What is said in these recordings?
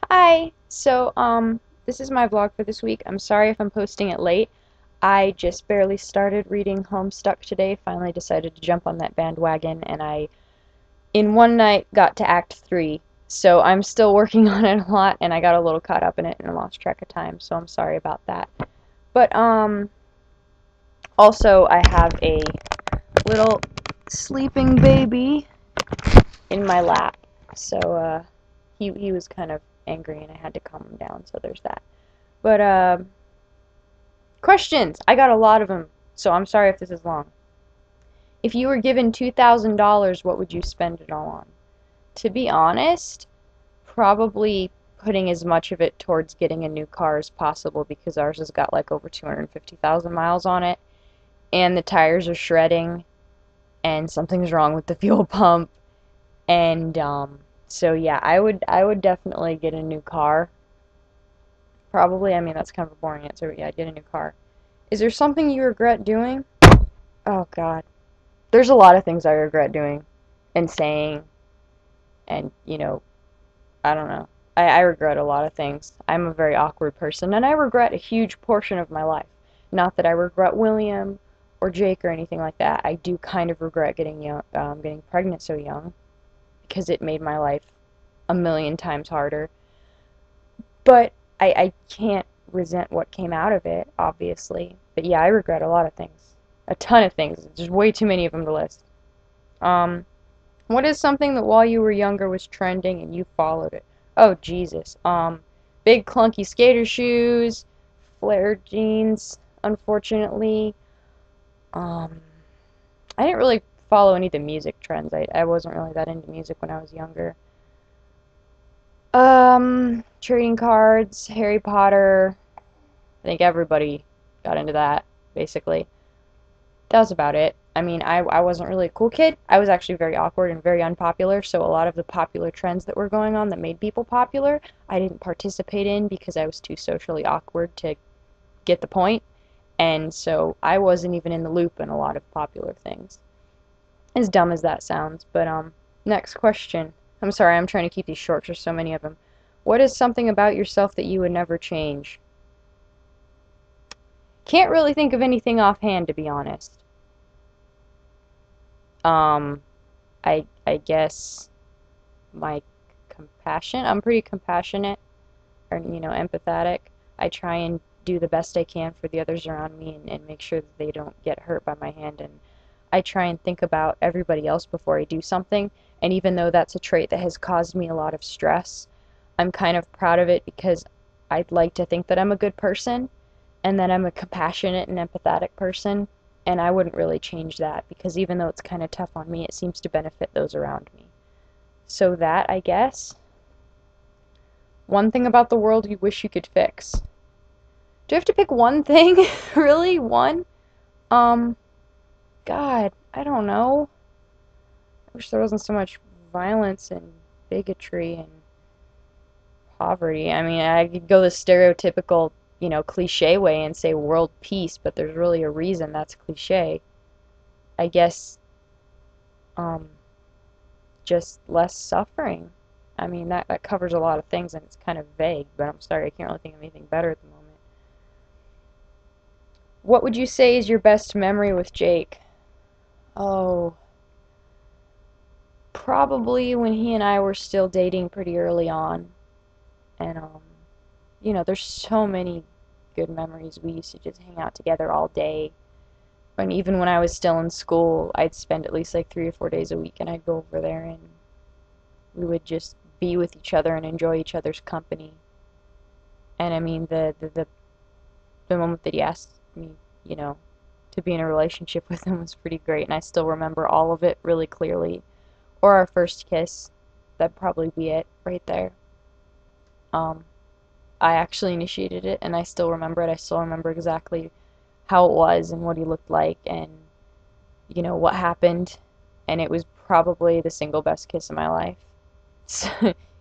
Hi. This is my vlog for this week. I'm sorry if I'm posting it late. I just barely started reading Homestuck today, finally decided to jump on that bandwagon, and in one night, got to Act 3. So I'm still working on it a lot, and I got a little caught up in it and I lost track of time, so I'm sorry about that. But, also, I have a little sleeping baby in my lap, so, he was kind of angry and I had to calm him down, so there's that. But, questions! I got a lot of them, so I'm sorry if this is long. If you were given $2,000, what would you spend it all on? To be honest, probably putting as much of it towards getting a new car as possible because ours has got like over 250,000 miles on it, and the tires are shredding, and something's wrong with the fuel pump, and so yeah, I would definitely get a new car. Probably, I mean that's kind of a boring answer, but yeah, I'd get a new car. Is there something you regret doing? Oh God. There's a lot of things I regret doing and saying, and, I don't know. I regret a lot of things. I'm a very awkward person, and I regret a huge portion of my life. Not that I regret William or Jake or anything like that. I do kind of regret getting pregnant so young, because it made my life a million times harder. But I can't resent what came out of it, obviously. But yeah, I regret a lot of things. A ton of things. There's way too many of them to list. Um, what is something that while you were younger was trending and you followed it? Oh, Jesus. Big clunky skater shoes, flared jeans, unfortunately. Um, I didn't really follow any of the music trends. I wasn't really that into music when I was younger. Trading cards, Harry Potter. I think everybody got into that, basically. That was about it. I mean, I wasn't really a cool kid. I was actually very awkward and very unpopular, so a lot of the popular trends that were going on that made people popular, I didn't participate in because I was too socially awkward to get the point, and so I wasn't even in the loop in a lot of popular things. As dumb as that sounds, but next question. I'm sorry, I'm trying to keep these short, there's so many of them. What is something about yourself that you would never change? Can't really think of anything offhand, to be honest. Um, I guess my compassion. I'm pretty compassionate or empathetic. I try and do the best I can for the others around me and make sure that they don't get hurt by my hand, and I try and think about everybody else before I do something, and even though that's a trait that has caused me a lot of stress, I'm kind of proud of it because I'd like to think that I'm a good person and that I'm a compassionate and empathetic person, and I wouldn't really change that because even though it's kind of tough on me, it seems to benefit those around me. So that, I guess. One thing about the world you wish you could fix. Do I have to pick one thing? Really? One? Um, God, I don't know. I wish there wasn't so much violence and bigotry and poverty. I mean, I could go the stereotypical, cliche way and say world peace, but there's really a reason that's cliche. I guess, um, just less suffering. I mean, that covers a lot of things and it's kind of vague, but I'm sorry, I can't really think of anything better at the moment. What would you say is your best memory with Jake? Oh, probably when he and I were still dating pretty early on. And, there's so many good memories. We used to just hang out together all day. And even when I was still in school, I'd spend at least like 3 or 4 days a week and I'd go over there and we would just be with each other and enjoy each other's company. And I mean, the moment that he asked me, you know, to be in a relationship with him was pretty great, and I still remember all of it really clearly. Or our first kiss, that'd probably be it right there. Um, I actually initiated it, and I still remember it. I still remember exactly how it was and what he looked like, and what happened, and it was probably the single best kiss of my life.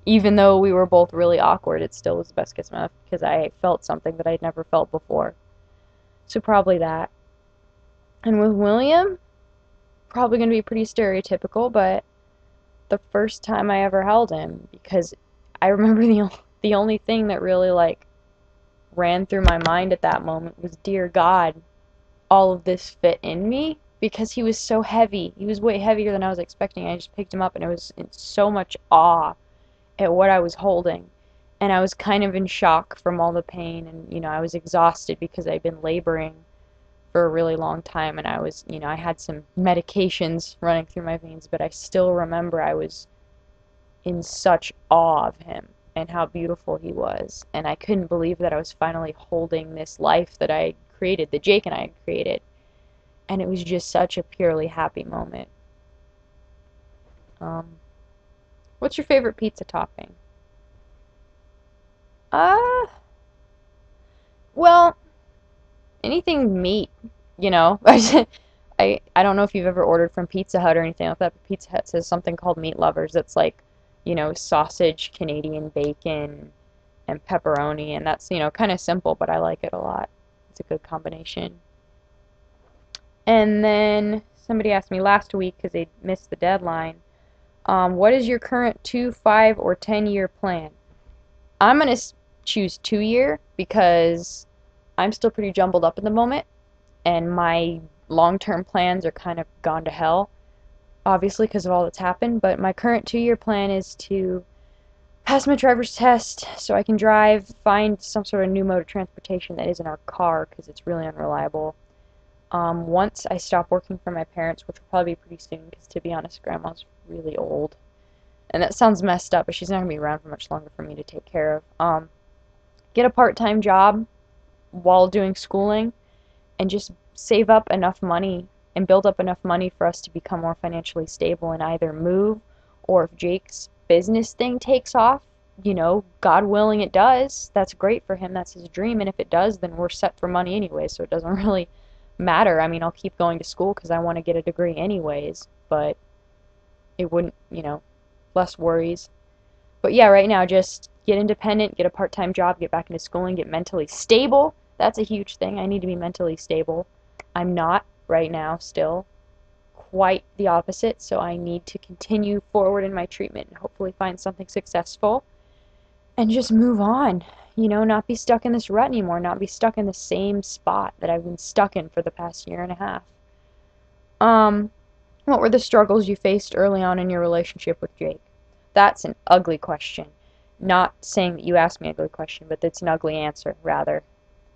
Even though we were both really awkward, it still was the best kiss of my life because I felt something that I'd never felt before. So probably that. And with William, probably going to be pretty stereotypical, but the first time I ever held him, because I remember the the only thing that really like ran through my mind at that moment was, dear God, all of this fit in me, because he was so heavy. He was way heavier than I was expecting. I just picked him up and it was in so much awe at what I was holding. And I was kind of in shock from all the pain, and I was exhausted because I'd been laboring for a really long time, and I was, I had some medications running through my veins, but I still remember I was in such awe of him and how beautiful he was. And I couldn't believe that I was finally holding this life that I created, that Jake and I had created. And it was just such a purely happy moment. Um, what's your favorite pizza topping? Uh, well, anything meat, you know. I don't know if you've ever ordered from Pizza Hut or anything like that, but Pizza Hut says something called Meat Lovers. That's like, sausage, Canadian bacon, and pepperoni, and that's, kind of simple, but I like it a lot. It's a good combination. And then somebody asked me last week, because they missed the deadline, what is your current 2, 5, or 10-year plan? I'm going to choose 2-year because I'm still pretty jumbled up at the moment, and my long-term plans are kind of gone to hell, obviously because of all that's happened. But my current 2-year plan is to pass my driver's test so I can drive, find some sort of new mode of transportation that isn't our car because it's really unreliable. Once I stop working for my parents, which will probably be pretty soon, because to be honest, Grandma's really old. And that sounds messed up, but she's not going to be around for much longer for me to take care of. Get a part-time job while doing schooling, and just save up enough money and build up enough money for us to become more financially stable and either move, or if Jake's business thing takes off, God willing it does, that's great for him, that's his dream, and if it does, then we're set for money anyway, so it doesn't really matter. I mean, I'll keep going to school because I want to get a degree anyways, but it wouldn't, less worries. But yeah, right now, just get independent, get a part-time job, get back into schooling, get mentally stable. That's a huge thing. I need to be mentally stable. I'm not right now, still. Quite the opposite, so I need to continue forward in my treatment and hopefully find something successful and just move on. Not be stuck in this rut anymore, not be stuck in the same spot that I've been stuck in for the past year and a half. What were the struggles you faced early on in your relationship with Jake? That's an ugly question. Not saying that you asked me an ugly question, but it's an ugly answer, rather.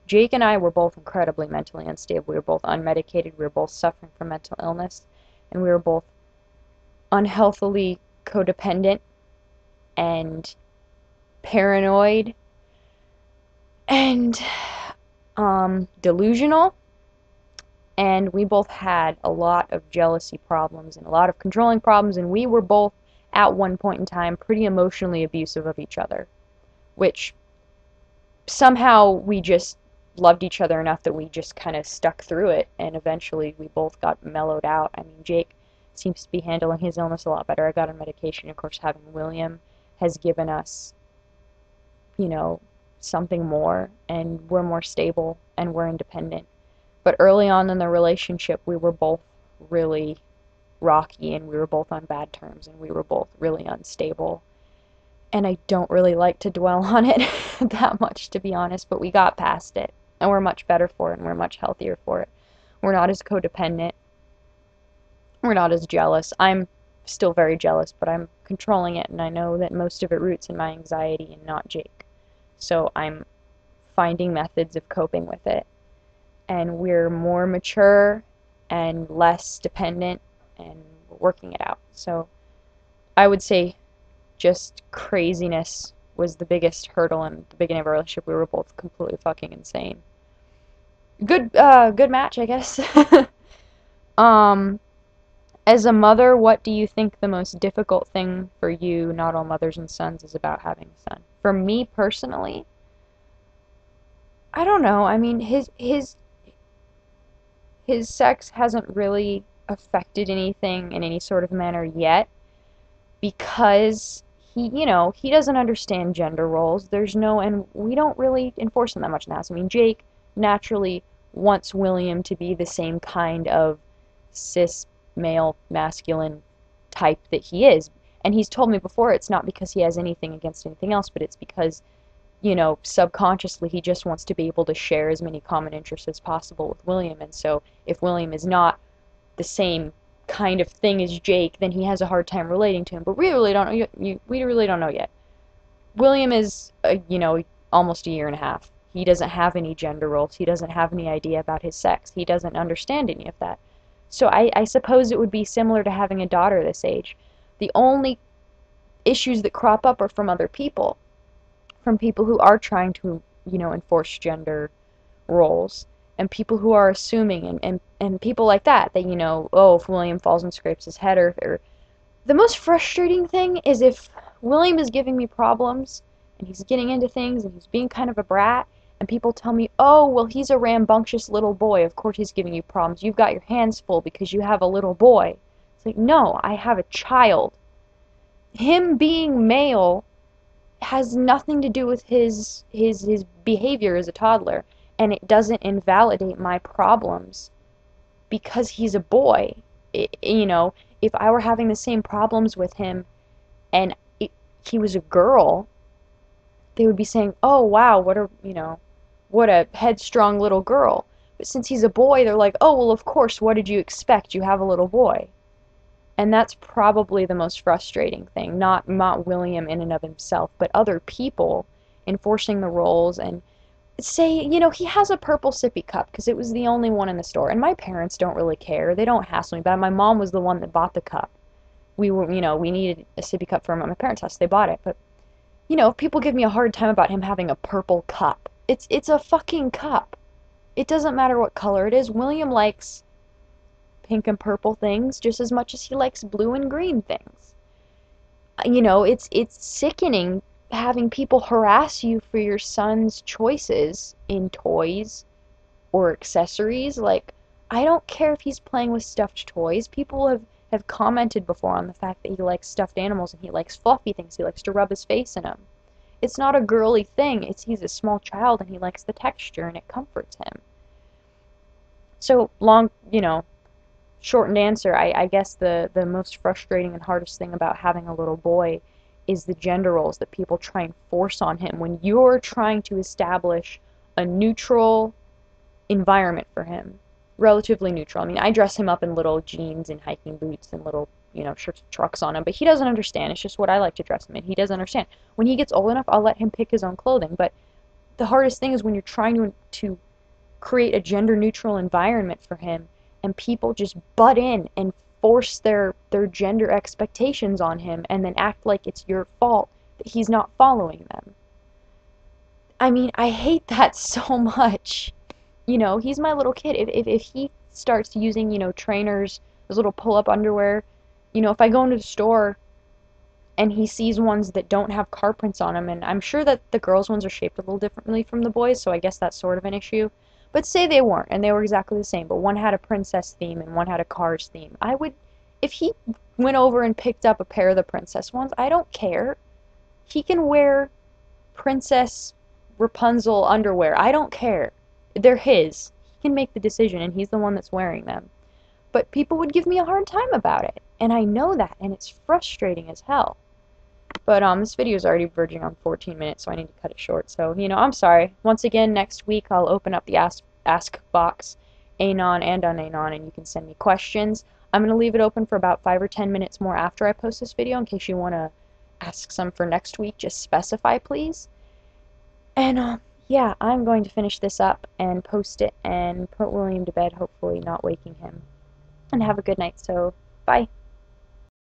Jake and I were both incredibly mentally unstable. We were both unmedicated. We were both suffering from mental illness. And we were both unhealthily codependent and paranoid and delusional. And we both had a lot of jealousy problems and a lot of controlling problems. And we were both, at one point in time, pretty emotionally abusive of each other. Which somehow we just loved each other enough that we just kind of stuck through it, and eventually we both got mellowed out. I mean, Jake seems to be handling his illness a lot better. I got on medication. Of course, having William has given us, something more, and we're more stable and we're independent. But early on in the relationship, we were both really rocky, and we were both on bad terms, and we were both really unstable. And I don't really like to dwell on it that much, to be honest, but we got past it. And we're much better for it, and we're much healthier for it. We're not as codependent. We're not as jealous. I'm still very jealous, but I'm controlling it, and I know that most of it roots in my anxiety and not Jake. So I'm finding methods of coping with it. And we're more mature and less dependent, and we're working it out. So I would say just craziness was the biggest hurdle in the beginning of our relationship. We were both completely fucking insane. Good match, I guess. As a mother, what do you think the most difficult thing for you, not all mothers and sons, is about having a son? For me personally, I don't know. I mean, his sex hasn't really affected anything in any sort of manner yet, because he doesn't understand gender roles. And we don't really enforce them that much in the house. I mean, Jake naturally wants William to be the same kind of cis male masculine type that he is. And he's told me before, it's not because he has anything against anything else, but it's because you know, subconsciously he just wants to be able to share as many common interests as possible with William. And so if William is not the same kind of thing as Jake, then he has a hard time relating to him. But we really don't know. We really don't know yet. William is, you know, almost a year and a half. He doesn't have any gender roles. He doesn't have any idea about his sex. He doesn't understand any of that. So I suppose it would be similar to having a daughter this age. The only issues that crop up are from other people, from people who are trying to, you know, enforce gender roles, and people who are assuming, and people like that, that, you know, oh, if William falls and scrapes his head, or the most frustrating thing is if William is giving me problems, and he's getting into things, and he's being kind of a brat, and people tell me, oh, well, he's a rambunctious little boy, of course he's giving you problems, you've got your hands full because you have a little boy. It's like, no, I have a child. Him being male has nothing to do with his behavior as a toddler, and it doesn't invalidate my problems because he's a boy. You know, if I were having the same problems with him and he was a girl, they would be saying, "Oh, wow, what a, you know, what a headstrong little girl." But since he's a boy, they're like, "Oh, well, of course, what did you expect? You have a little boy." And that's probably the most frustrating thing, not William in and of himself, but other people enforcing the roles. And say, you know, he has a purple sippy cup because it was the only one in the store, and my parents don't really care. They don't hassle me about it. My mom was the one that bought the cup. We were, you know, we needed a sippy cup for my parents' house. They bought it. But, you know, if people give me a hard time about him having a purple cup, it's a fucking cup. It doesn't matter what color it is. William likes pink and purple things just as much as he likes blue and green things. You know, it's sickening having people harass you for your son's choices in toys or accessories. Like, I don't care if he's playing with stuffed toys. People have commented before on the fact that he likes stuffed animals and he likes fluffy things. He likes to rub his face in them. It's not a girly thing. He's a small child and he likes the texture and it comforts him. So long, you know, shortened answer, I guess the most frustrating and hardest thing about having a little boy is the gender roles that people try and force on him when you're trying to establish a neutral environment for him. Relatively neutral. I mean, I dress him up in little jeans and hiking boots and little, you know, shirts with trucks on him, but he doesn't understand. It's just what I like to dress him in. He doesn't understand. When he gets old enough, I'll let him pick his own clothing, but the hardest thing is when you're trying to create a gender neutral environment for him and people just butt in and force their gender expectations on him and then act like it's your fault that he's not following them. I mean, I hate that so much. You know, he's my little kid. If he starts using, you know, trainers, those little pull-up underwear, you know, if I go into the store and he sees ones that don't have car prints on them, and I'm sure that the girls' ones are shaped a little differently from the boys, so I guess that's sort of an issue. But say they weren't, and they were exactly the same, but one had a princess theme and one had a Cars theme. I would, if he went over and picked up a pair of the princess ones, I don't care. He can wear Princess Rapunzel underwear. I don't care. They're his. He can make the decision, and he's the one that's wearing them. But people would give me a hard time about it, and I know that, and it's frustrating as hell. But this video is already verging on 14 minutes, so I need to cut it short. So, you know, I'm sorry. Once again, next week I'll open up the ask box, anon and unanon, and you can send me questions. I'm going to leave it open for about 5 or 10 minutes more after I post this video in case you want to ask some for next week. Just specify, please. And, yeah, I'm going to finish this up and post it and put William to bed, hopefully not waking him. And have a good night, so bye.